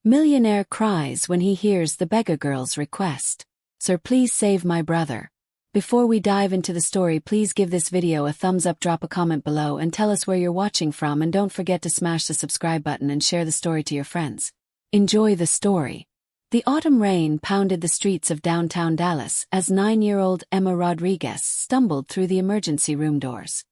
Millionaire cries when he hears the beggar girl's request. "Sir, please save my brother." Before we dive into the story, please give this video a thumbs up, drop a comment below, and tell us where you're watching from, and don't forget to smash the subscribe button and share the story to your friends. Enjoy the story. The autumn rain pounded the streets of downtown Dallas as 9-year-old Emma Rodriguez stumbled through the emergency room doors.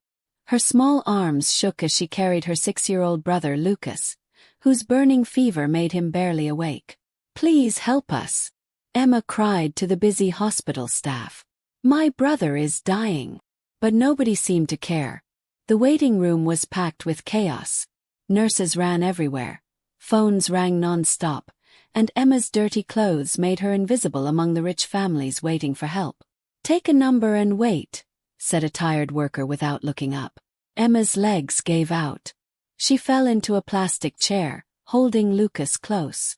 Her small arms shook as she carried her 6-year-old brother Lucas, whose burning fever made him barely awake. "Please help us," Emma cried to the busy hospital staff. "My brother is dying." But nobody seemed to care. The waiting room was packed with chaos. Nurses ran everywhere. Phones rang non-stop, and Emma's dirty clothes made her invisible among the rich families waiting for help. "Take a number and wait," said a tired worker without looking up. Emma's legs gave out. She fell into a plastic chair, holding Lucas close.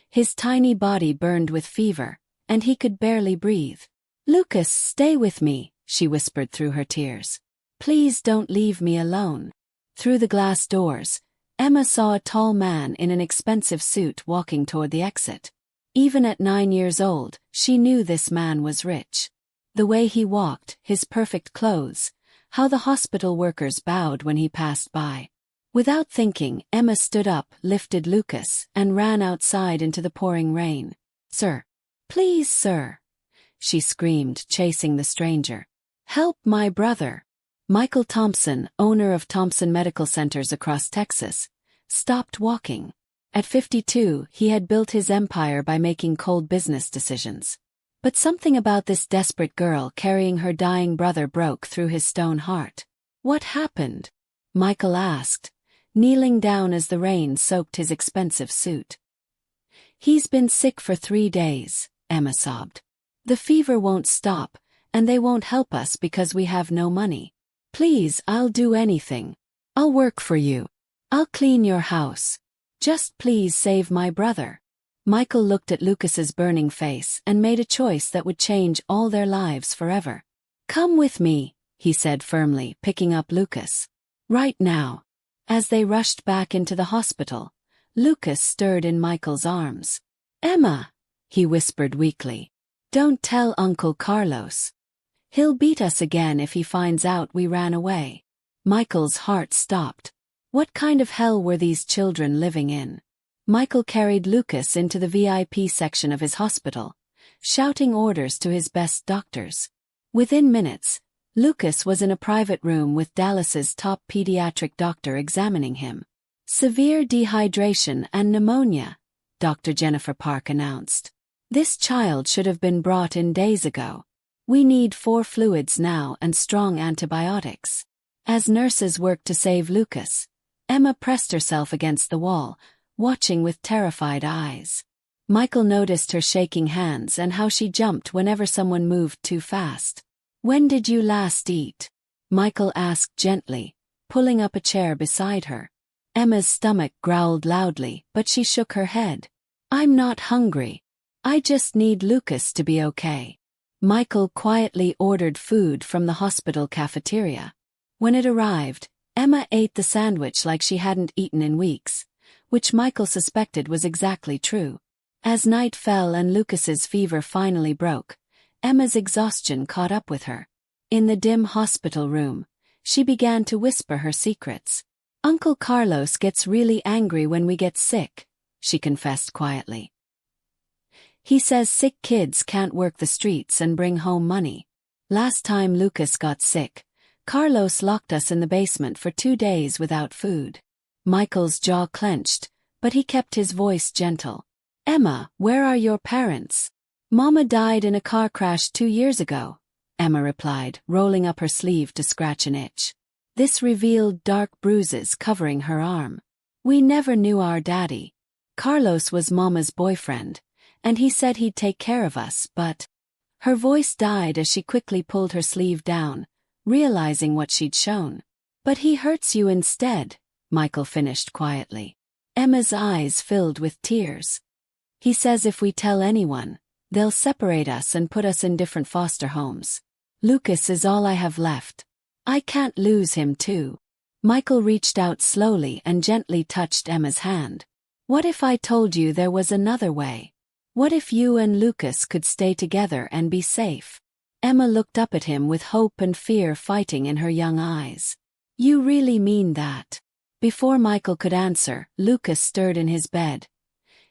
His tiny body burned with fever, and he could barely breathe. "Lucas, stay with me," she whispered through her tears. "Please don't leave me alone." Through the glass doors, Emma saw a tall man in an expensive suit walking toward the exit. Even at 9 years old, she knew this man was rich. The way he walked, his perfect clothes, how the hospital workers bowed when he passed by. Without thinking, Emma stood up, lifted Lucas, and ran outside into the pouring rain. "Sir. Please, sir," she screamed, chasing the stranger. "Help my brother." Michael Thompson, owner of Thompson Medical Centers across Texas, stopped walking. At 52, he had built his empire by making cold business decisions. But something about this desperate girl carrying her dying brother broke through his stone heart. "What happened?" Michael asked, kneeling down as the rain soaked his expensive suit. "He's been sick for 3 days, Emma sobbed. "The fever won't stop, and they won't help us because we have no money. Please, I'll do anything. I'll work for you. I'll clean your house. Just please save my brother." Michael looked at Lucas's burning face and made a choice that would change all their lives forever. "Come with me," he said firmly, picking up Lucas. "Right now." As they rushed back into the hospital, Lucas stirred in Michael's arms. "Emma," he whispered weakly. "Don't tell Uncle Carlos. He'll beat us again if he finds out we ran away." Michael's heart stopped. What kind of hell were these children living in? Michael carried Lucas into the VIP section of his hospital, shouting orders to his best doctors. Within minutes, Lucas was in a private room with Dallas's top pediatric doctor examining him. "Severe dehydration and pneumonia," Dr. Jennifer Park announced. "This child should have been brought in days ago. We need 4 fluids now and strong antibiotics." As nurses worked to save Lucas, Emma pressed herself against the wall, watching with terrified eyes. Michael noticed her shaking hands and how she jumped whenever someone moved too fast. "When did you last eat?" Michael asked gently, pulling up a chair beside her. Emma's stomach growled loudly, but she shook her head. "I'm not hungry. I just need Lucas to be okay." Michael quietly ordered food from the hospital cafeteria. When it arrived, Emma ate the sandwich like she hadn't eaten in weeks, which Michael suspected was exactly true. As night fell and Lucas's fever finally broke, Emma's exhaustion caught up with her. In the dim hospital room, she began to whisper her secrets. "Uncle Carlos gets really angry when we get sick," she confessed quietly. "He says sick kids can't work the streets and bring home money. Last time Lucas got sick, Carlos locked us in the basement for 2 days without food." Michael's jaw clenched, but he kept his voice gentle. "Emma, where are your parents?" "Mama died in a car crash 2 years ago," Emma replied, rolling up her sleeve to scratch an itch. This revealed dark bruises covering her arm. "We never knew our daddy. Carlos was Mama's boyfriend, and he said he'd take care of us, but—" Her voice died as she quickly pulled her sleeve down, realizing what she'd shown. "But he hurts you instead," Michael finished quietly. Emma's eyes filled with tears. "He says if we tell anyone, they'll separate us and put us in different foster homes. Lucas is all I have left. I can't lose him too." Michael reached out slowly and gently touched Emma's hand. What if I told you there was another way? What if you and Lucas could stay together and be safe? Emma looked up at him with hope and fear fighting in her young eyes. You really mean that? Before Michael could answer, Lucas stirred in his bed.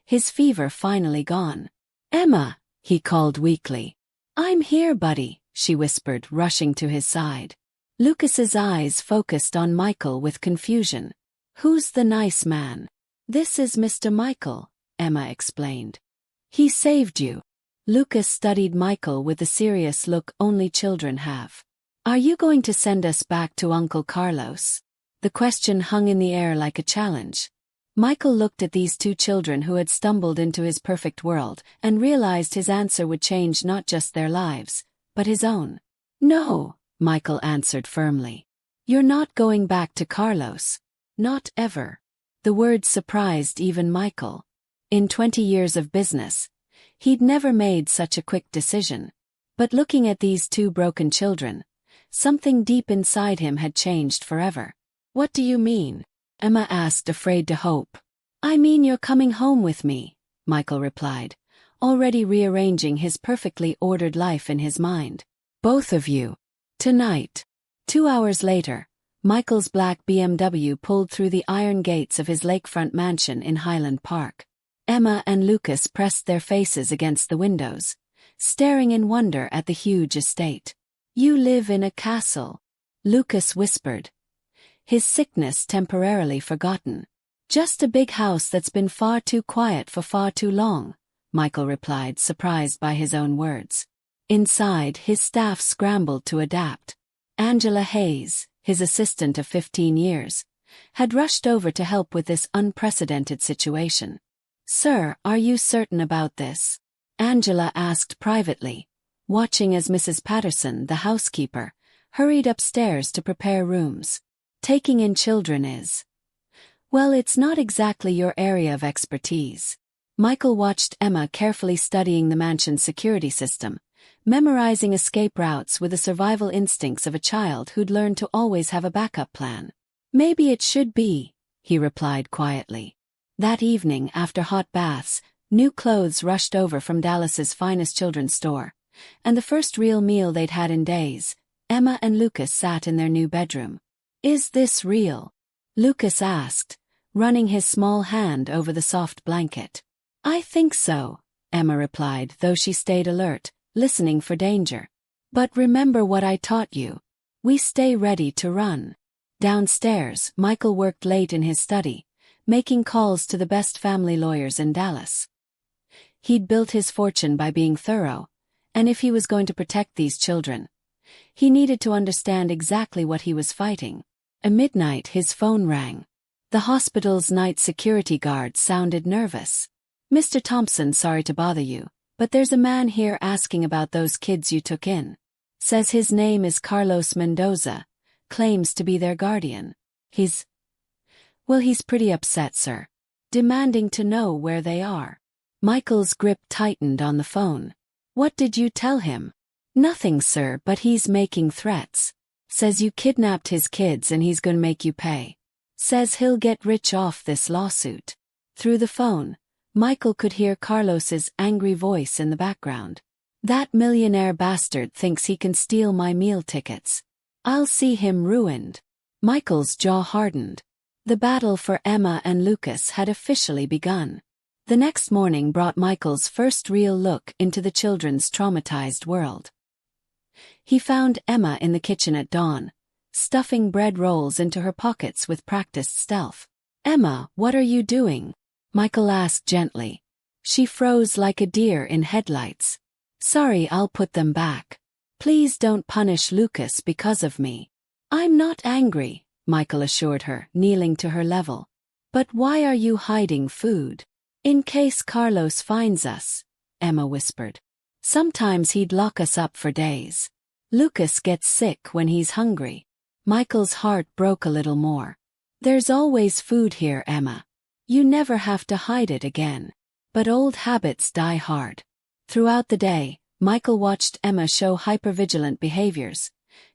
His fever finally gone. Emma, he called weakly. I'm here, buddy, she whispered, rushing to his side. Lucas's eyes focused on Michael with confusion. Who's the nice man? This is Mr. Michael, Emma explained. He saved you. Lucas studied Michael with the serious look only children have. Are you going to send us back to Uncle Carlos? The question hung in the air like a challenge. Michael looked at these two children who had stumbled into his perfect world and realized his answer would change not just their lives, but his own. No, Michael answered firmly. You're not going back to Carlos. Not ever. The words surprised even Michael. In 20 years of business, he'd never made such a quick decision. But looking at these two broken children, something deep inside him had changed forever. What do you mean? Emma asked, afraid to hope. I mean you're coming home with me, Michael replied, already rearranging his perfectly ordered life in his mind. Both of you. Tonight. 2 hours later, Michael's black BMW pulled through the iron gates of his lakefront mansion in Highland Park. Emma and Lucas pressed their faces against the windows, staring in wonder at the huge estate. You live in a castle, Lucas whispered, his sickness temporarily forgotten. Just a big house that's been far too quiet for far too long, Michael replied, surprised by his own words. Inside, his staff scrambled to adapt. Angela Hayes, his assistant of 15 years, had rushed over to help with this unprecedented situation. Sir, are you certain about this? Angela asked privately, watching as Mrs. Patterson, the housekeeper, hurried upstairs to prepare rooms. Taking in children is... Well, it's not exactly your area of expertise. Michael watched Emma carefully studying the mansion's security system, memorizing escape routes with the survival instincts of a child who'd learned to always have a backup plan. Maybe it should be, he replied quietly. That evening, after hot baths, new clothes rushed over from Dallas's finest children's store, and the first real meal they'd had in days, Emma and Lucas sat in their new bedroom. Is this real? Lucas asked, running his small hand over the soft blanket. I think so, Emma replied, though she stayed alert, listening for danger. But remember what I taught you. We stay ready to run. Downstairs, Michael worked late in his study, making calls to the best family lawyers in Dallas. He'd built his fortune by being thorough, and if he was going to protect these children, he needed to understand exactly what he was fighting. At midnight, his phone rang. The hospital's night security guard sounded nervous. Mr. Thompson, sorry to bother you, but there's a man here asking about those kids you took in. Says his name is Carlos Mendoza, claims to be their guardian. He's pretty upset, sir. Demanding to know where they are. Michael's grip tightened on the phone. What did you tell him? Nothing, sir, but he's making threats. Says you kidnapped his kids and he's gonna make you pay. Says he'll get rich off this lawsuit. Through the phone, Michael could hear Carlos's angry voice in the background. That millionaire bastard thinks he can steal my meal tickets. I'll see him ruined. Michael's jaw hardened. The battle for Emma and Lucas had officially begun. The next morning brought Michael's first real look into the children's traumatized world. He found Emma in the kitchen at dawn, stuffing bread rolls into her pockets with practiced stealth. Emma, what are you doing? Michael asked gently. She froze like a deer in headlights. Sorry, I'll put them back. Please don't punish Lucas because of me. I'm not angry, Michael assured her, kneeling to her level. But why are you hiding food? In case Carlos finds us, Emma whispered. Sometimes he'd lock us up for days. Lucas gets sick when he's hungry. Michael's heart broke a little more. There's always food here, Emma. You never have to hide it again. But old habits die hard. Throughout the day, Michael watched Emma show hypervigilant behaviors,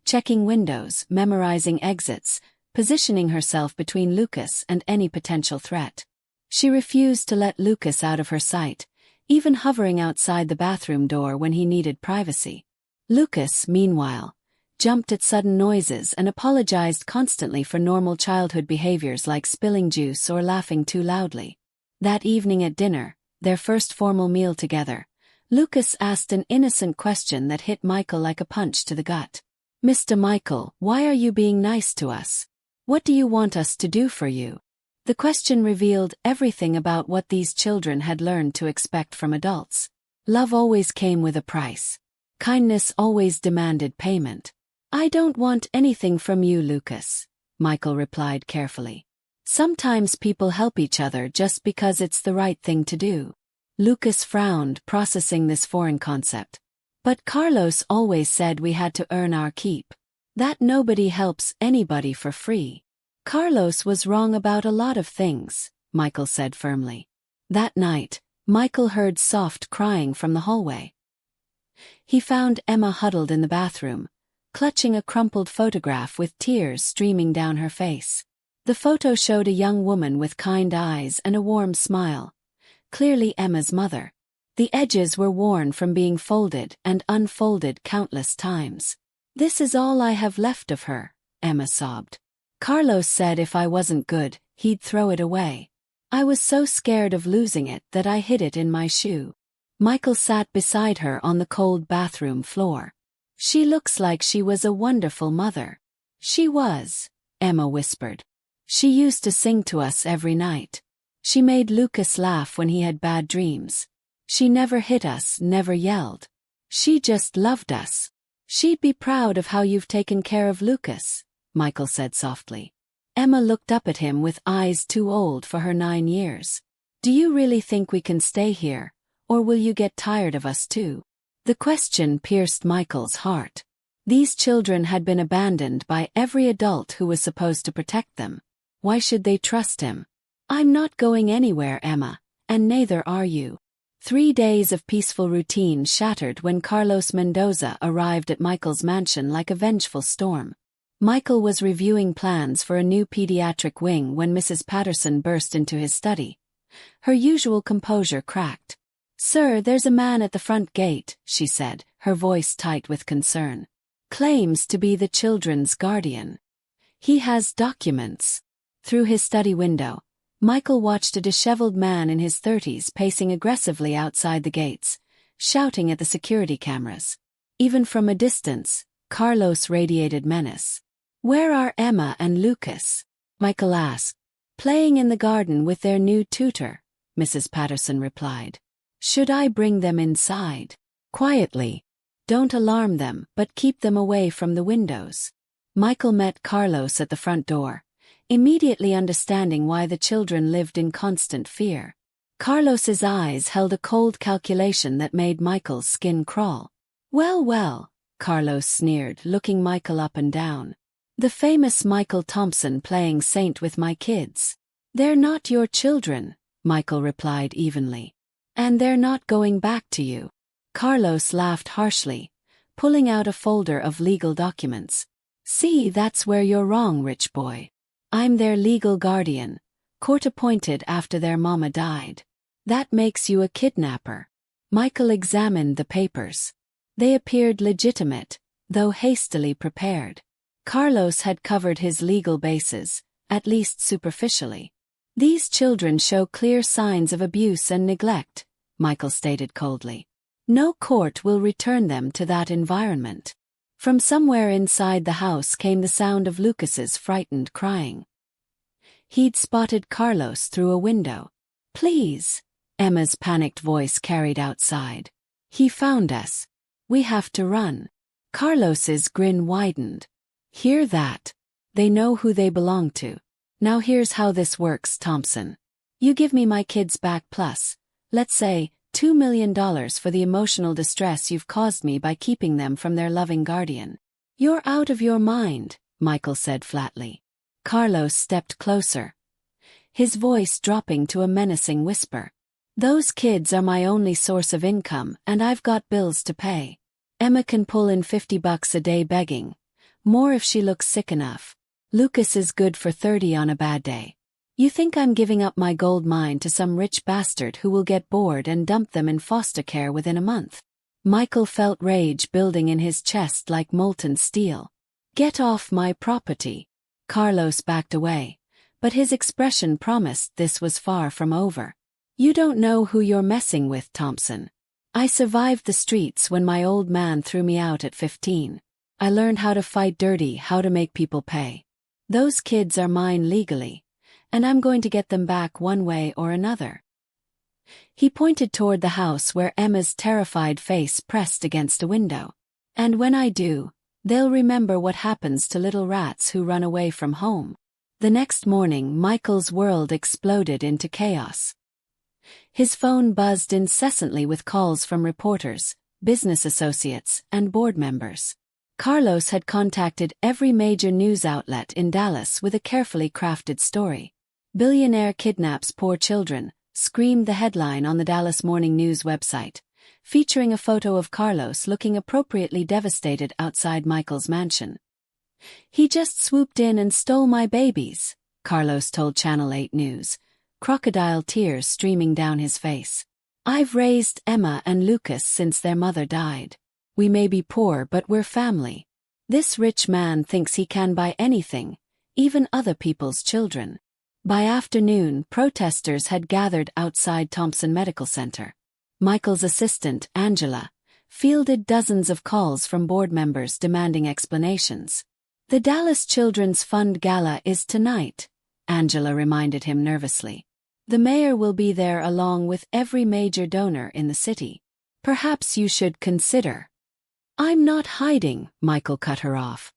checking windows, memorizing exits, positioning herself between Lucas and any potential threat. She refused to let Lucas out of her sight, even hovering outside the bathroom door when he needed privacy. Lucas, meanwhile, jumped at sudden noises and apologized constantly for normal childhood behaviors like spilling juice or laughing too loudly. That evening at dinner, their first formal meal together, Lucas asked an innocent question that hit Michael like a punch to the gut. "Mr. Michael, why are you being nice to us? What do you want us to do for you?" The question revealed everything about what these children had learned to expect from adults. Love always came with a price. Kindness always demanded payment. "I don't want anything from you, Lucas," Michael replied carefully. "Sometimes people help each other just because it's the right thing to do." Lucas frowned, processing this foreign concept. "But Carlos always said we had to earn our keep. That nobody helps anybody for free." "Carlos was wrong about a lot of things," Michael said firmly. That night, Michael heard soft crying from the hallway. He found Emma huddled in the bathroom, clutching a crumpled photograph with tears streaming down her face. The photo showed a young woman with kind eyes and a warm smile, clearly Emma's mother. The edges were worn from being folded and unfolded countless times. "This is all I have left of her," Emma sobbed. "Carlos said if I wasn't good, he'd throw it away. I was so scared of losing it that I hid it in my shoe." Michael sat beside her on the cold bathroom floor. "She looks like she was a wonderful mother." "She was," Emma whispered. "She used to sing to us every night. She made Lucas laugh when he had bad dreams. She never hit us, never yelled. She just loved us. She'd be proud of how you've taken care of Lucas," Michael said softly. Emma looked up at him with eyes too old for her 9 years. "Do you really think we can stay here, or will you get tired of us too?" The question pierced Michael's heart. These children had been abandoned by every adult who was supposed to protect them. Why should they trust him? "I'm not going anywhere, Emma, and neither are you." 3 days of peaceful routine shattered when Carlos Mendoza arrived at Michael's mansion like a vengeful storm. Michael was reviewing plans for a new pediatric wing when Mrs. Patterson burst into his study. Her usual composure cracked. "Sir, there's a man at the front gate," she said, her voice tight with concern. "Claims to be the children's guardian. He has documents." Through his study window, Michael watched a disheveled man in his 30s pacing aggressively outside the gates, shouting at the security cameras. Even from a distance, Carlos radiated menace. "Where are Emma and Lucas?" Michael asked. "Playing in the garden with their new tutor," Mrs. Patterson replied. "Should I bring them inside?" "Quietly. Don't alarm them, but keep them away from the windows." Michael met Carlos at the front door, immediately understanding why the children lived in constant fear. Carlos's eyes held a cold calculation that made Michael's skin crawl. "Well, well," Carlos sneered, looking Michael up and down. "The famous Michael Thompson playing saint with my kids." "They're not your children," Michael replied evenly. "And they're not going back to you." Carlos laughed harshly, pulling out a folder of legal documents. "See, that's where you're wrong, rich boy. I'm their legal guardian, court-appointed after their mama died. That makes you a kidnapper." Michael examined the papers. They appeared legitimate, though hastily prepared. Carlos had covered his legal bases, at least superficially. "These children show clear signs of abuse and neglect," Michael stated coldly. "No court will return them to that environment." From somewhere inside the house came the sound of Lucas's frightened crying. He'd spotted Carlos through a window. "Please," Emma's panicked voice carried outside. "He found us. We have to run." Carlos's grin widened. "Hear that? They know who they belong to. Now here's how this works, Thompson. You give me my kids back plus, let's say, $2 million for the emotional distress you've caused me by keeping them from their loving guardian." "You're out of your mind," Michael said flatly. Carlos stepped closer, his voice dropping to a menacing whisper. "Those kids are my only source of income and I've got bills to pay. Emma can pull in $50 a day begging, more if she looks sick enough. Lucas is good for 30 on a bad day. You think I'm giving up my gold mine to some rich bastard who will get bored and dump them in foster care within a month? Michael felt rage building in his chest like molten steel. Get off my property. Carlos backed away, but his expression promised this was far from over. You don't know who you're messing with, Thompson. I survived the streets when my old man threw me out at 15. I learned how to fight dirty, how to make people pay. Those kids are mine legally, and I'm going to get them back one way or another. He pointed toward the house where Emma's terrified face pressed against a window. And when I do, they'll remember what happens to little rats who run away from home. The next morning, Michael's world exploded into chaos. His phone buzzed incessantly with calls from reporters, business associates, and board members. Carlos had contacted every major news outlet in Dallas with a carefully crafted story. "Billionaire kidnaps poor children," screamed the headline on the Dallas Morning News website, featuring a photo of Carlos looking appropriately devastated outside Michael's mansion. "He just swooped in and stole my babies," Carlos told Channel 8 News, crocodile tears streaming down his face. "I've raised Emma and Lucas since their mother died. We may be poor, but we're family. This rich man thinks he can buy anything, even other people's children." By afternoon, protesters had gathered outside Thompson Medical Center. Michael's assistant, Angela, fielded dozens of calls from board members demanding explanations. "The Dallas Children's Fund Gala is tonight," Angela reminded him nervously. "The mayor will be there along with every major donor in the city. Perhaps you should consider." "I'm not hiding," Michael cut her off.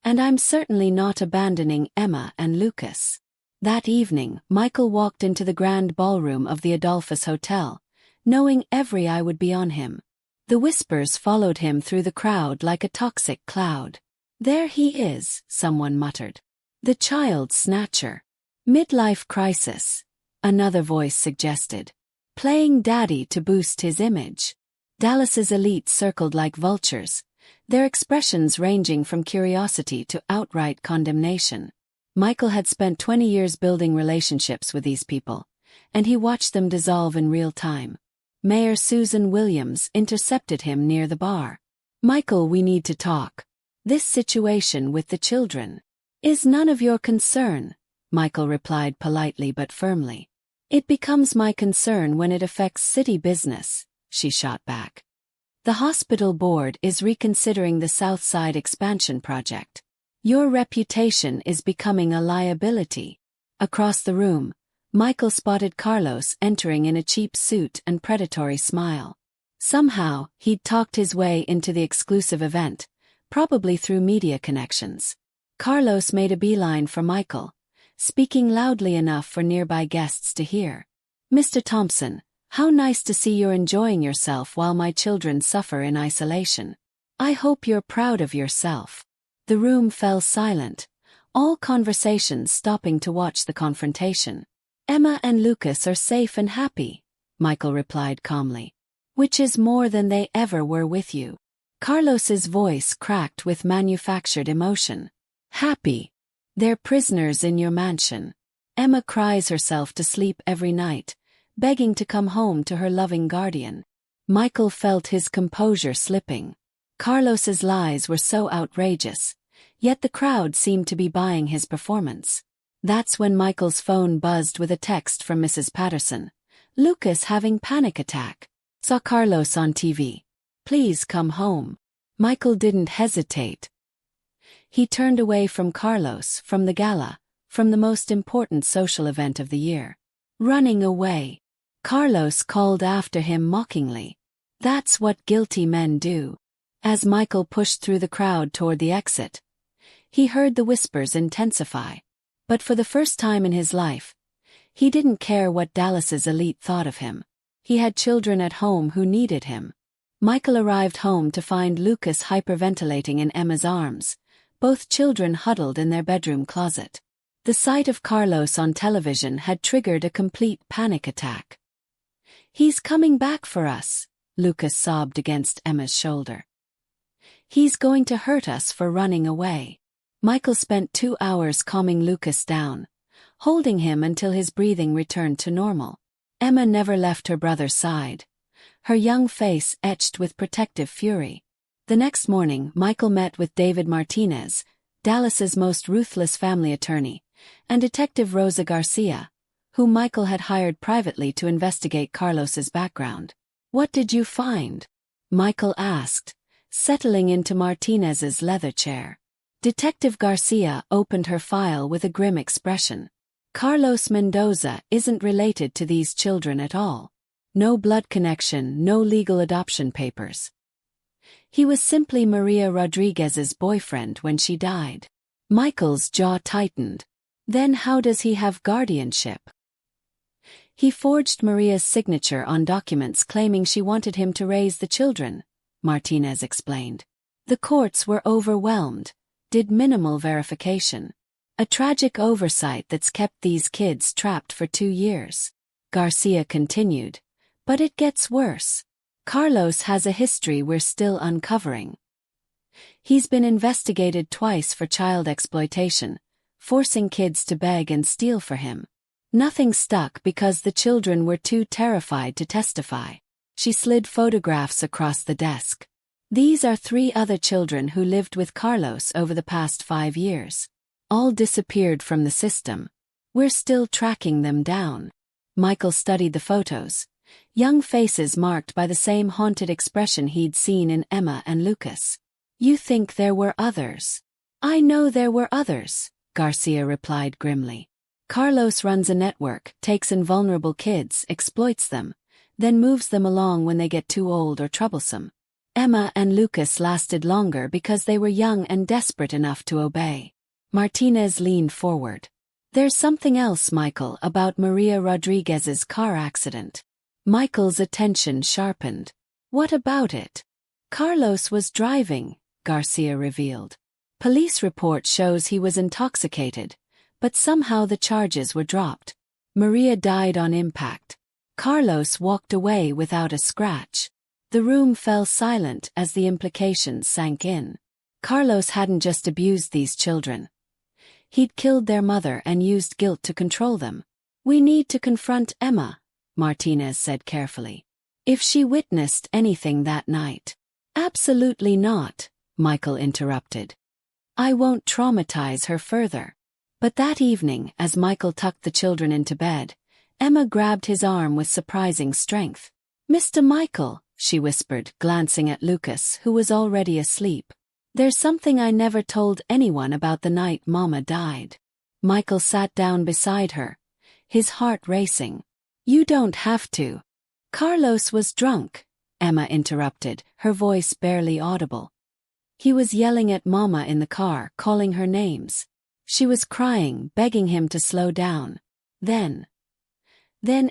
"And I'm certainly not abandoning Emma and Lucas." That evening, Michael walked into the grand ballroom of the Adolphus Hotel, knowing every eye would be on him. The whispers followed him through the crowd like a toxic cloud. "There he is," someone muttered. "The child snatcher. Midlife crisis," another voice suggested. "Playing daddy to boost his image." Dallas's elite circled like vultures, their expressions ranging from curiosity to outright condemnation. Michael had spent 20 years building relationships with these people, and he watched them dissolve in real time. Mayor Susan Williams intercepted him near the bar. "Michael, we need to talk. This situation with the children is none of your concern," Michael replied politely but firmly. "It becomes my concern when it affects city business," she shot back. "The hospital board is reconsidering the South Side expansion project. Your reputation is becoming a liability." Across the room, Michael spotted Carlos entering in a cheap suit and predatory smile. Somehow, he'd talked his way into the exclusive event, probably through media connections. Carlos made a beeline for Michael, speaking loudly enough for nearby guests to hear. "Mr. Thompson, how nice to see you're enjoying yourself while my children suffer in isolation. I hope you're proud of yourself." The room fell silent, all conversations stopping to watch the confrontation. "Emma and Lucas are safe and happy," Michael replied calmly. "Which is more than they ever were with you." Carlos's voice cracked with manufactured emotion. "Happy? They're prisoners in your mansion. Emma cries herself to sleep every night, begging to come home to her loving guardian." Michael felt his composure slipping. Carlos's lies were so outrageous, yet the crowd seemed to be buying his performance. That's when Michael's phone buzzed with a text from Mrs. Patterson. "Lucas having panic attack. Saw Carlos on TV. Please come home." Michael didn't hesitate. He turned away from Carlos, from the gala, from the most important social event of the year. Running away. Carlos called after him mockingly. "That's what guilty men do." As Michael pushed through the crowd toward the exit, he heard the whispers intensify. But for the first time in his life, he didn't care what Dallas's elite thought of him. He had children at home who needed him. Michael arrived home to find Lucas hyperventilating in Emma's arms, both children huddled in their bedroom closet. The sight of Carlos on television had triggered a complete panic attack. "He's coming back for us," Lucas sobbed against Emma's shoulder. "He's going to hurt us for running away." Michael spent 2 hours calming Lucas down, holding him until his breathing returned to normal. Emma never left her brother's side, her young face etched with protective fury. The next morning, Michael met with David Martinez, Dallas's most ruthless family attorney, and Detective Rosa Garcia, whom Michael had hired privately to investigate Carlos's background. "What did you find?" Michael asked, settling into Martinez's leather chair. Detective Garcia opened her file with a grim expression. "Carlos Mendoza isn't related to these children at all. No blood connection, no legal adoption papers. He was simply Maria Rodriguez's boyfriend when she died." Michael's jaw tightened. "Then how does he have guardianship?" "He forged Maria's signature on documents claiming she wanted him to raise the children," Martinez explained. "The courts were overwhelmed, did minimal verification. A tragic oversight that's kept these kids trapped for 2 years." Garcia continued. "But it gets worse. Carlos has a history we're still uncovering. He's been investigated twice for child exploitation, forcing kids to beg and steal for him. Nothing stuck because the children were too terrified to testify." She slid photographs across the desk. "These are 3 other children who lived with Carlos over the past 5 years. All disappeared from the system. We're still tracking them down." Michael studied the photos. Young faces marked by the same haunted expression he'd seen in Emma and Lucas. "You think there were others?" "I know there were others," Garcia replied grimly. "Carlos runs a network, takes in vulnerable kids, exploits them, then moves them along when they get too old or troublesome. Emma and Lucas lasted longer because they were young and desperate enough to obey." Martinez leaned forward. "There's something else, Michael, about Maria Rodriguez's car accident." Michael's attention sharpened. "What about it?" "Carlos was driving," Garcia revealed. "Police report shows he was intoxicated, but somehow the charges were dropped. Maria died on impact. Carlos walked away without a scratch." The room fell silent as the implications sank in. Carlos hadn't just abused these children. He'd killed their mother and used guilt to control them. "We need to confront Emma," Martinez said carefully. "If she witnessed anything that night." "Absolutely not," Michael interrupted. "I won't traumatize her further." But that evening, as Michael tucked the children into bed, Emma grabbed his arm with surprising strength. "Mr. Michael," she whispered, glancing at Lucas, who was already asleep. "There's something I never told anyone about the night Mama died." Michael sat down beside her, his heart racing. "You don't have to." "Carlos was drunk," Emma interrupted, her voice barely audible. "He was yelling at Mama in the car, calling her names. She was crying, begging him to slow down. Then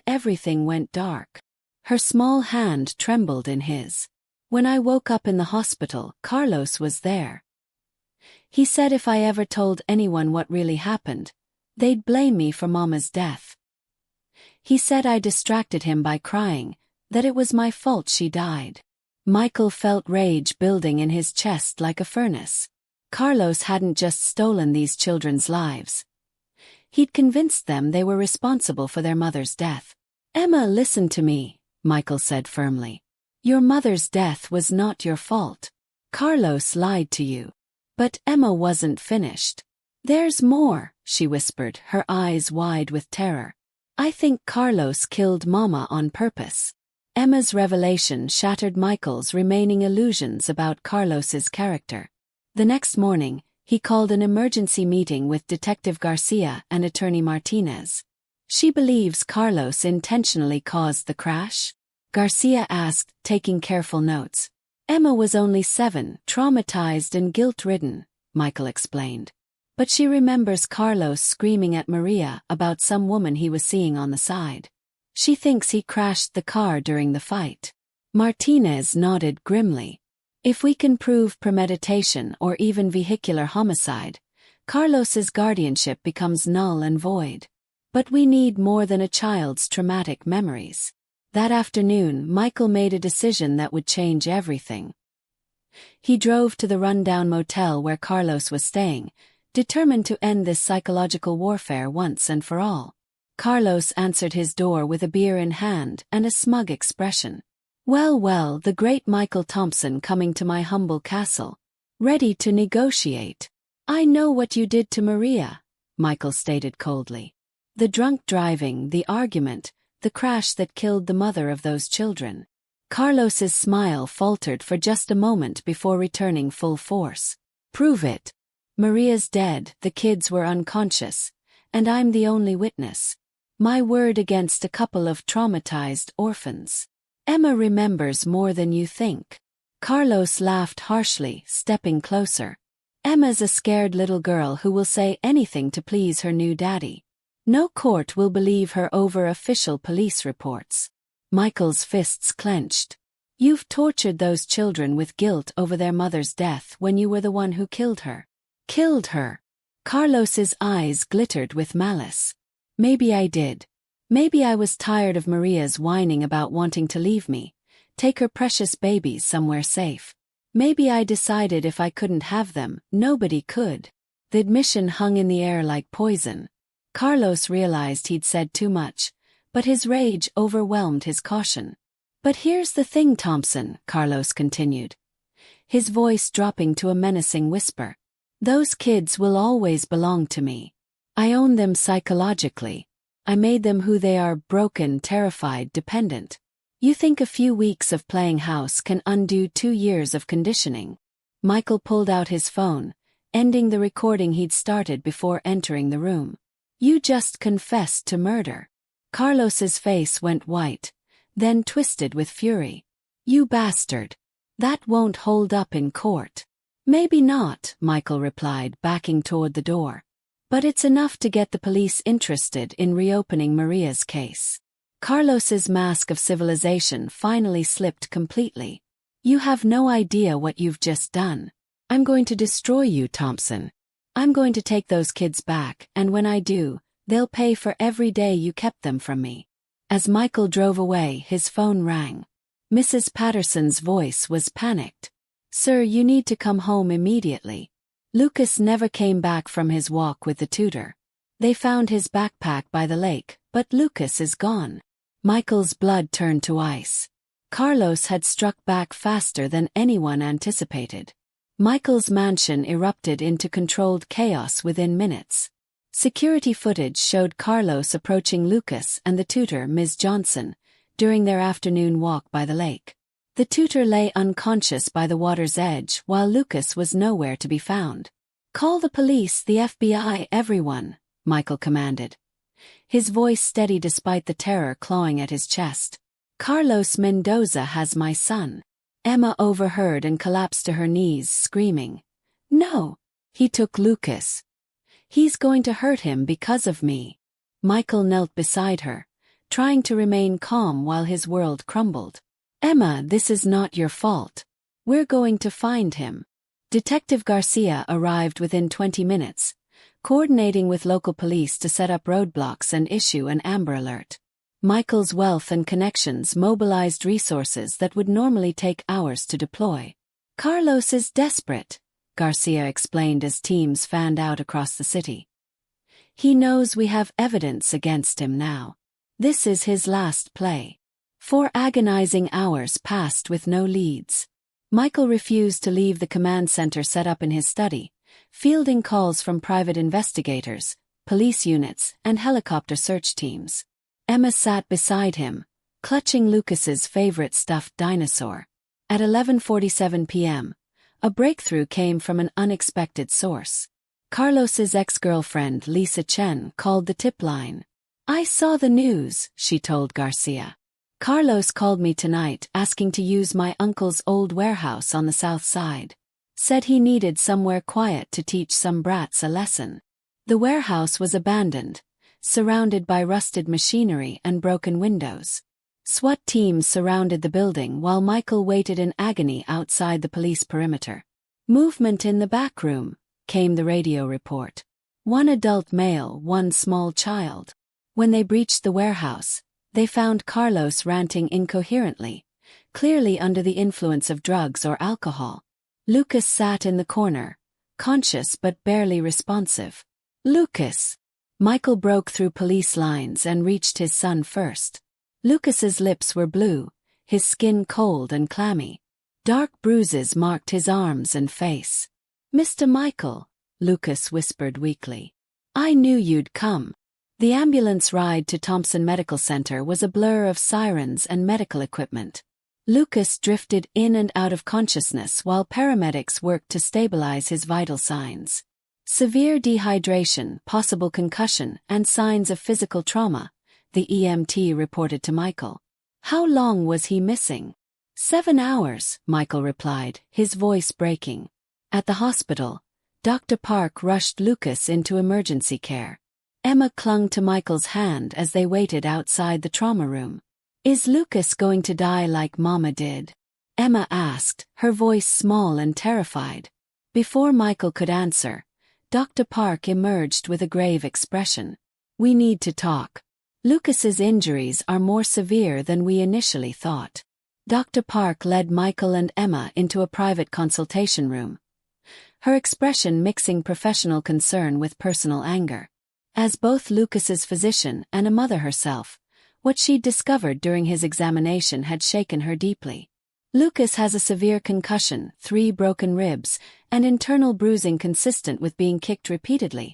everything went dark." Her small hand trembled in his. "When I woke up in the hospital, Carlos was there. He said if I ever told anyone what really happened, they'd blame me for Mama's death. He said I distracted him by crying, that it was my fault she died." Michael felt rage building in his chest like a furnace. Carlos hadn't just stolen these children's lives. He'd convinced them they were responsible for their mother's death. "Emma, listen to me," Michael said firmly. "Your mother's death was not your fault. Carlos lied to you." But Emma wasn't finished. "There's more," she whispered, her eyes wide with terror. "I think Carlos killed Mama on purpose." Emma's revelation shattered Michael's remaining illusions about Carlos's character. The next morning, he called an emergency meeting with Detective Garcia and Attorney Martinez. "She believes Carlos intentionally caused the crash?" Garcia asked, taking careful notes. "Emma was only 7, traumatized and guilt-ridden," Michael explained. "But she remembers Carlos screaming at Maria about some woman he was seeing on the side. She thinks he crashed the car during the fight." Martinez nodded grimly. "If we can prove premeditation or even vehicular homicide, Carlos's guardianship becomes null and void. But we need more than a child's traumatic memories." That afternoon, Michael made a decision that would change everything. He drove to the rundown motel where Carlos was staying, determined to end this psychological warfare once and for all. Carlos answered his door with a beer in hand and a smug expression. Well, well, the great Michael Thompson coming to my humble castle. Ready to negotiate. I know what you did to Maria, Michael stated coldly. The drunk driving, the argument, the crash that killed the mother of those children. Carlos's smile faltered for just a moment before returning full force. Prove it. Maria's dead, the kids were unconscious, and I'm the only witness. My word against a couple of traumatized orphans. Emma remembers more than you think. Carlos laughed harshly, stepping closer. Emma's a scared little girl who will say anything to please her new daddy. No court will believe her over official police reports. Michael's fists clenched. You've tortured those children with guilt over their mother's death when you were the one who killed her. Killed her. Carlos's eyes glittered with malice. Maybe I did. Maybe I was tired of Maria's whining about wanting to leave me, take her precious babies somewhere safe. Maybe I decided if I couldn't have them, nobody could. The admission hung in the air like poison. Carlos realized he'd said too much, but his rage overwhelmed his caution. But here's the thing, Thompson, Carlos continued, his voice dropping to a menacing whisper. Those kids will always belong to me. I own them psychologically. I made them who they are, broken, terrified, dependent. You think a few weeks of playing house can undo 2 years of conditioning? Michael pulled out his phone, ending the recording he'd started before entering the room. You just confessed to murder. Carlos's face went white, then twisted with fury. You bastard. That won't hold up in court. Maybe not, Michael replied, backing toward the door. But it's enough to get the police interested in reopening Maria's case. Carlos's mask of civilization finally slipped completely. You have no idea what you've just done. I'm going to destroy you, Thompson. I'm going to take those kids back, and when I do, they'll pay for every day you kept them from me. As Michael drove away, his phone rang. Mrs. Patterson's voice was panicked. Sir, you need to come home immediately. Lucas never came back from his walk with the tutor. They found his backpack by the lake, but Lucas is gone. Michael's blood turned to ice. Carlos had struck back faster than anyone anticipated. Michael's mansion erupted into controlled chaos within minutes. Security footage showed Carlos approaching Lucas and the tutor, Ms. Johnson, during their afternoon walk by the lake. The tutor lay unconscious by the water's edge while Lucas was nowhere to be found. Call the police, the FBI, everyone, Michael commanded. His voice steady despite the terror clawing at his chest. Carlos Mendoza has my son. Emma overheard and collapsed to her knees, screaming. No! He took Lucas. He's going to hurt him because of me. Michael knelt beside her, trying to remain calm while his world crumbled. Emma, this is not your fault. We're going to find him. Detective Garcia arrived within 20 minutes, coordinating with local police to set up roadblocks and issue an Amber Alert. Michael's wealth and connections mobilized resources that would normally take hours to deploy. Carlos is desperate, Garcia explained as teams fanned out across the city. He knows we have evidence against him now. This is his last play. 4 agonizing hours passed with no leads. Michael refused to leave the command center set up in his study, fielding calls from private investigators, police units, and helicopter search teams. Emma sat beside him, clutching Lucas's favorite stuffed dinosaur. At 11:47 p.m., a breakthrough came from an unexpected source. Carlos's ex-girlfriend Lisa Chen called the tip line. I saw the news, she told Garcia. Carlos called me tonight asking to use my uncle's old warehouse on the south side. Said he needed somewhere quiet to teach some brats a lesson. The warehouse was abandoned, surrounded by rusted machinery and broken windows. SWAT teams surrounded the building while Michael waited in agony outside the police perimeter. Movement in the back room, came the radio report. 1 adult male, 1 small child. When they breached the warehouse, they found Carlos ranting incoherently, clearly under the influence of drugs or alcohol. Lucas sat in the corner, conscious but barely responsive. Lucas. Michael broke through police lines and reached his son first. Lucas's lips were blue, his skin cold and clammy. Dark bruises marked his arms and face. "Mr. Michael," Lucas whispered weakly. "I knew you'd come." The ambulance ride to Thompson Medical Center was a blur of sirens and medical equipment. Lucas drifted in and out of consciousness while paramedics worked to stabilize his vital signs. Severe dehydration, possible concussion, and signs of physical trauma, the EMT reported to Michael. How long was he missing? 7 hours, Michael replied, his voice breaking. At the hospital, Dr. Park rushed Lucas into emergency care. Emma clung to Michael's hand as they waited outside the trauma room. "Is Lucas going to die like Mama did?" Emma asked, her voice small and terrified. Before Michael could answer, Dr. Park emerged with a grave expression. "We need to talk. Lucas's injuries are more severe than we initially thought." Dr. Park led Michael and Emma into a private consultation room, her expression mixing professional concern with personal anger. As both Lucas's physician and a mother herself, what she'd discovered during his examination had shaken her deeply. "Lucas has a severe concussion, 3 broken ribs, and internal bruising consistent with being kicked repeatedly,"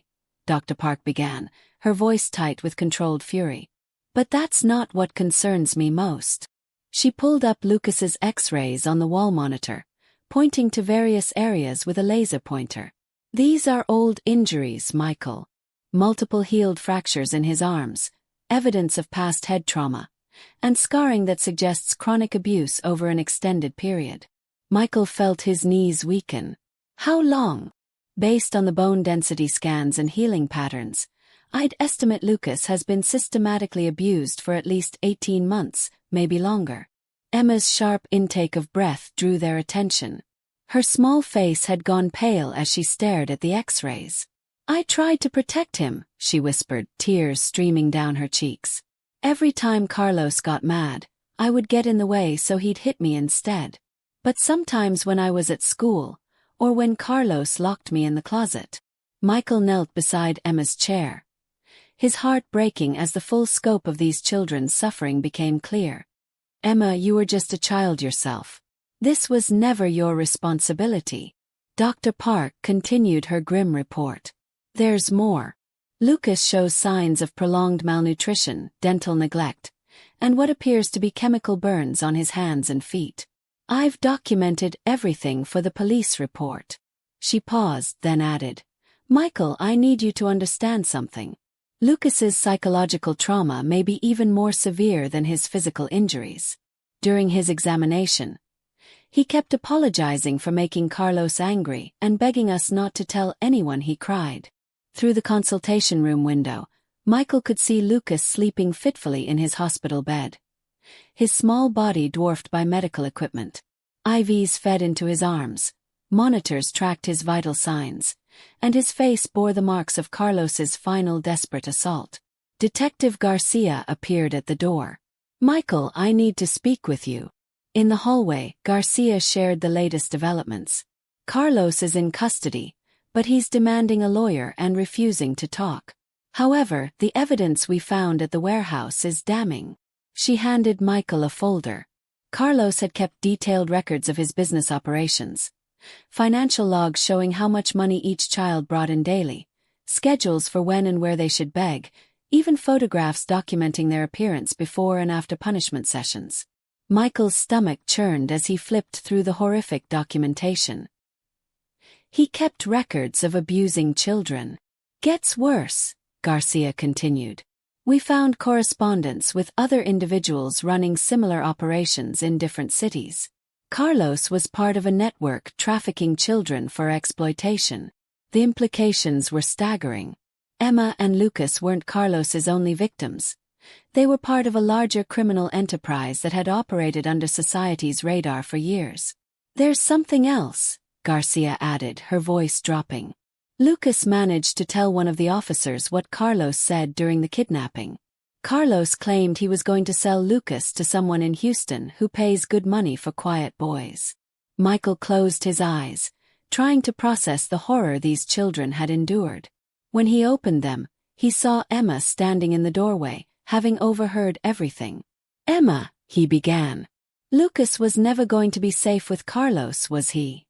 Dr. Park began, her voice tight with controlled fury. "But that's not what concerns me most." She pulled up Lucas's X-rays on the wall monitor, pointing to various areas with a laser pointer. "These are old injuries, Michael. Multiple healed fractures in his arms, evidence of past head trauma, and scarring that suggests chronic abuse over an extended period." Michael felt his knees weaken. "How long?" "Based on the bone density scans and healing patterns, I'd estimate Lucas has been systematically abused for at least 18 months, maybe longer." Emma's sharp intake of breath drew their attention. Her small face had gone pale as she stared at the X-rays. "I tried to protect him," she whispered, tears streaming down her cheeks. "Every time Carlos got mad, I would get in the way so he'd hit me instead. But sometimes when I was at school, or when Carlos locked me in the closet." Michael knelt beside Emma's chair, his heart breaking as the full scope of these children's suffering became clear. "Emma, you were just a child yourself. This was never your responsibility." Dr. Park continued her grim report. "There's more. Lucas shows signs of prolonged malnutrition, dental neglect, and what appears to be chemical burns on his hands and feet. I've documented everything for the police report." She paused, then added, "Michael, I need you to understand something. Lucas's psychological trauma may be even more severe than his physical injuries. During his examination, he kept apologizing for making Carlos angry and begging us not to tell anyone he cried." Through the consultation room window, Michael could see Lucas sleeping fitfully in his hospital bed, his small body dwarfed by medical equipment. IVs fed into his arms, monitors tracked his vital signs, and his face bore the marks of Carlos's final desperate assault. Detective Garcia appeared at the door. "Michael, I need to speak with you." In the hallway, Garcia shared the latest developments. "Carlos is in custody, but he's demanding a lawyer and refusing to talk. However, the evidence we found at the warehouse is damning." She handed Michael a folder. Carlos had kept detailed records of his business operations, financial logs showing how much money each child brought in daily, schedules for when and where they should beg, even photographs documenting their appearance before and after punishment sessions. Michael's stomach churned as he flipped through the horrific documentation. He kept records of abusing children. "Gets worse," Garcia continued. "We found correspondence with other individuals running similar operations in different cities. Carlos was part of a network trafficking children for exploitation. The implications were staggering. Emma and Lucas weren't Carlos's only victims. They were part of a larger criminal enterprise that had operated under society's radar for years. There's something else," Garcia added, her voice dropping. "Lucas managed to tell one of the officers what Carlos said during the kidnapping. Carlos claimed he was going to sell Lucas to someone in Houston who pays good money for quiet boys." Michael closed his eyes, trying to process the horror these children had endured. When he opened them, he saw Emma standing in the doorway, having overheard everything. "Emma," he began. "Lucas was never going to be safe with Carlos, was he?"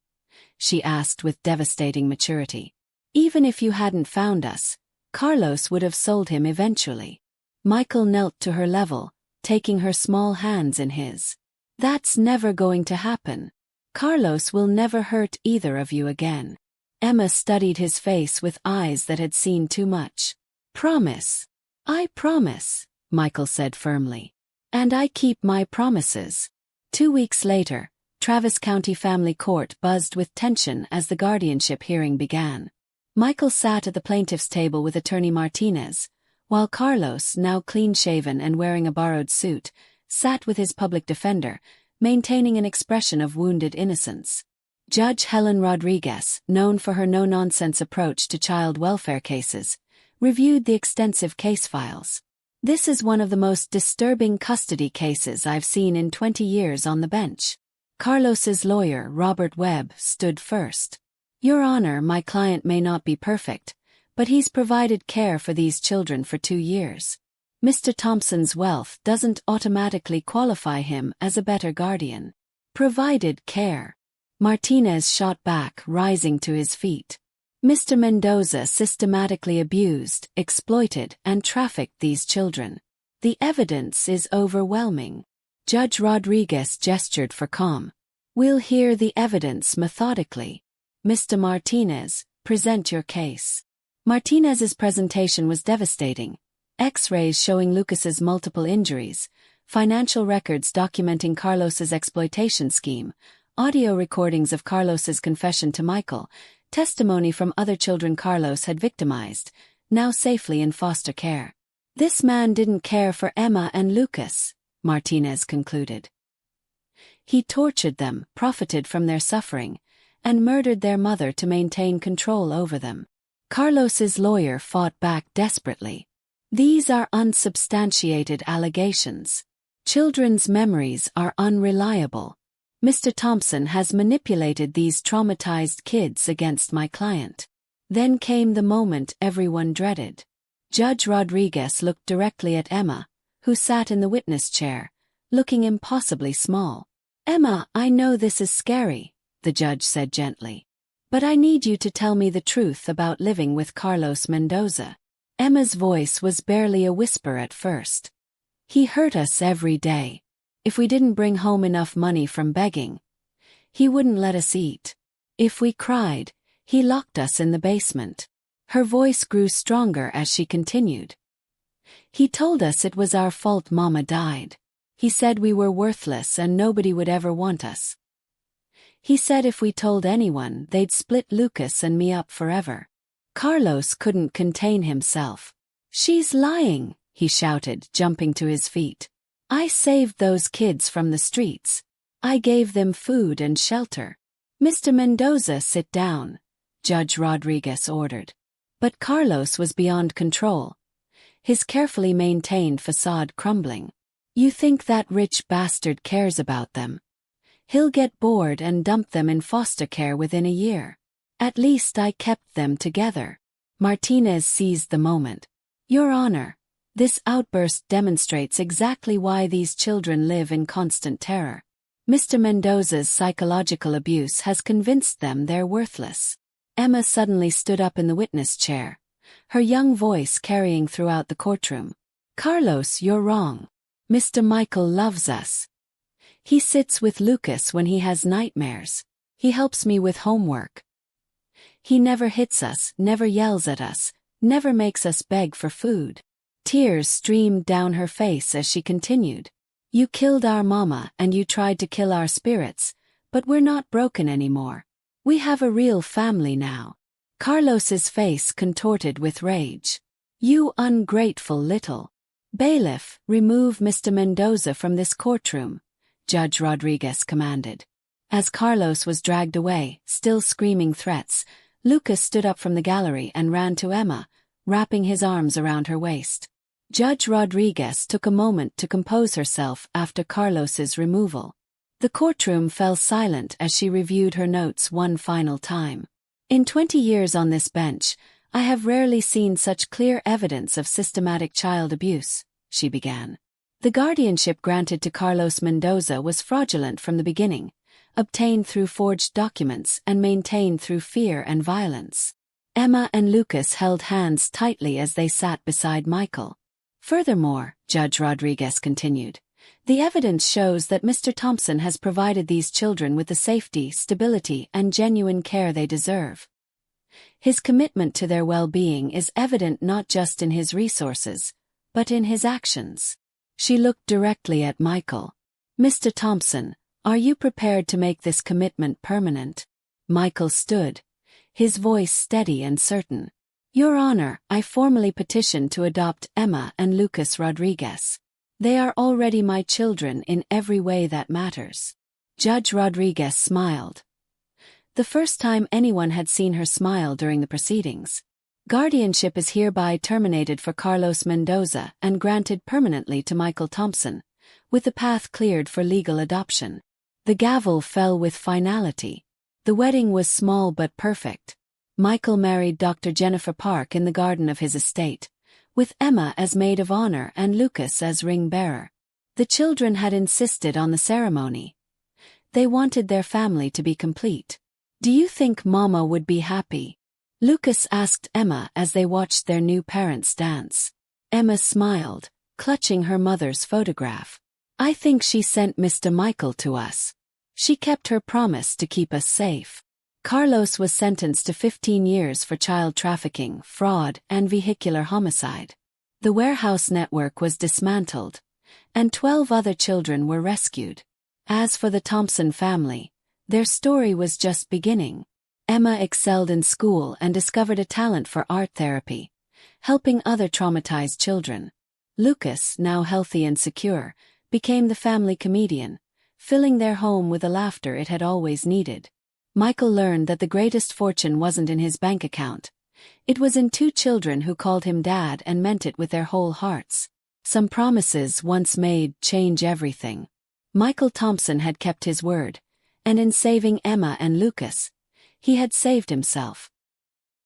she asked with devastating maturity. "Even if you hadn't found us, Carlos would have sold him eventually." Michael knelt to her level, taking her small hands in his. "That's never going to happen. Carlos will never hurt either of you again." Emma studied his face with eyes that had seen too much. "Promise." "I promise," Michael said firmly. "And I keep my promises." 2 weeks later, Travis County Family Court buzzed with tension as the guardianship hearing began. Michael sat at the plaintiff's table with attorney Martinez, while Carlos, now clean-shaven and wearing a borrowed suit, sat with his public defender, maintaining an expression of wounded innocence. Judge Helen Rodriguez, known for her no-nonsense approach to child welfare cases, reviewed the extensive case files. "This is one of the most disturbing custody cases I've seen in 20 years on the bench." Carlos's lawyer, Robert Webb, stood first. "Your Honor, my client may not be perfect, but he's provided care for these children for 2 years. Mr. Thompson's wealth doesn't automatically qualify him as a better guardian." "Provided care." Martinez shot back, rising to his feet. "Mr. Mendoza systematically abused, exploited, and trafficked these children. The evidence is overwhelming." Judge Rodriguez gestured for calm. "We'll hear the evidence methodically. Mr. Martinez, present your case." Martinez's presentation was devastating. X-rays showing Lucas's multiple injuries, financial records documenting Carlos's exploitation scheme, audio recordings of Carlos's confession to Michael, testimony from other children Carlos had victimized, now safely in foster care. "This man didn't care for Emma and Lucas," Martinez concluded. "He tortured them, profited from their suffering, and murdered their mother to maintain control over them." Carlos's lawyer fought back desperately. "These are unsubstantiated allegations. Children's memories are unreliable. Mr. Thompson has manipulated these traumatized kids against my client." Then came the moment everyone dreaded. Judge Rodriguez looked directly at Emma, who sat in the witness chair, looking impossibly small. "Emma, I know this is scary," the judge said gently. "But I need you to tell me the truth about living with Carlos Mendoza." Emma's voice was barely a whisper at first. "He hurt us every day. If we didn't bring home enough money from begging, he wouldn't let us eat. If we cried, he locked us in the basement." Her voice grew stronger as she continued. "He told us it was our fault Mama died. He said we were worthless and nobody would ever want us. He said if we told anyone, they'd split Lucas and me up forever." Carlos couldn't contain himself. "She's lying," he shouted, jumping to his feet. "I saved those kids from the streets. I gave them food and shelter." "Mr. Mendoza, sit down," Judge Rodriguez ordered. But Carlos was beyond control, his carefully maintained facade crumbling. "You think that rich bastard cares about them? He'll get bored and dump them in foster care within a year. At least I kept them together." Martinez seized the moment. "Your Honor, this outburst demonstrates exactly why these children live in constant terror. Mr. Mendoza's psychological abuse has convinced them they're worthless." Emma suddenly stood up in the witness chair, her young voice carrying throughout the courtroom. "Carlos, you're wrong. Mr. Michael loves us. He sits with Lucas when he has nightmares. He helps me with homework. He never hits us, never yells at us, never makes us beg for food." Tears streamed down her face as she continued. "You killed our mama and you tried to kill our spirits, but we're not broken anymore. We have a real family now." Carlos's face contorted with rage. "You ungrateful little bailiff, remove Mr. Mendoza from this courtroom," Judge Rodriguez commanded. As Carlos was dragged away, still screaming threats, Lucas stood up from the gallery and ran to Emma, wrapping his arms around her waist. Judge Rodriguez took a moment to compose herself after Carlos's removal. The courtroom fell silent as she reviewed her notes one final time. In 20 years on this bench, I have rarely seen such clear evidence of systematic child abuse, she began. The guardianship granted to Carlos Mendoza was fraudulent from the beginning, obtained through forged documents and maintained through fear and violence. Emma and Lucas held hands tightly as they sat beside Michael. Furthermore, Judge Rodriguez continued, the evidence shows that Mr. Thompson has provided these children with the safety, stability, and genuine care they deserve. His commitment to their well-being is evident not just in his resources, but in his actions. She looked directly at Michael. Mr. Thompson, are you prepared to make this commitment permanent? Michael stood, his voice steady and certain. Your Honor, I formally petition to adopt Emma and Lucas Rodriguez. They are already my children in every way that matters. Judge Rodriguez smiled. The first time anyone had seen her smile during the proceedings. Guardianship is hereby terminated for Carlos Mendoza and granted permanently to Michael Thompson, with the path cleared for legal adoption. The gavel fell with finality. The wedding was small but perfect. Michael married Dr. Jennifer Park in the garden of his estate, with Emma as maid of honor and Lucas as ring bearer. The children had insisted on the ceremony. They wanted their family to be complete. Do you think Mama would be happy? Lucas asked Emma as they watched their new parents dance. Emma smiled, clutching her mother's photograph. I think she sent Mr. Michael to us. She kept her promise to keep us safe. Carlos was sentenced to 15 years for child trafficking, fraud, and vehicular homicide. The warehouse network was dismantled, and 12 other children were rescued. As for the Thompson family, their story was just beginning. Emma excelled in school and discovered a talent for art therapy, helping other traumatized children. Lucas, now healthy and secure, became the family comedian, filling their home with the laughter it had always needed. Michael learned that the greatest fortune wasn't in his bank account. It was in 2 children who called him Dad and meant it with their whole hearts. Some promises once made change everything. Michael Thompson had kept his word, and in saving Emma and Lucas, he had saved himself.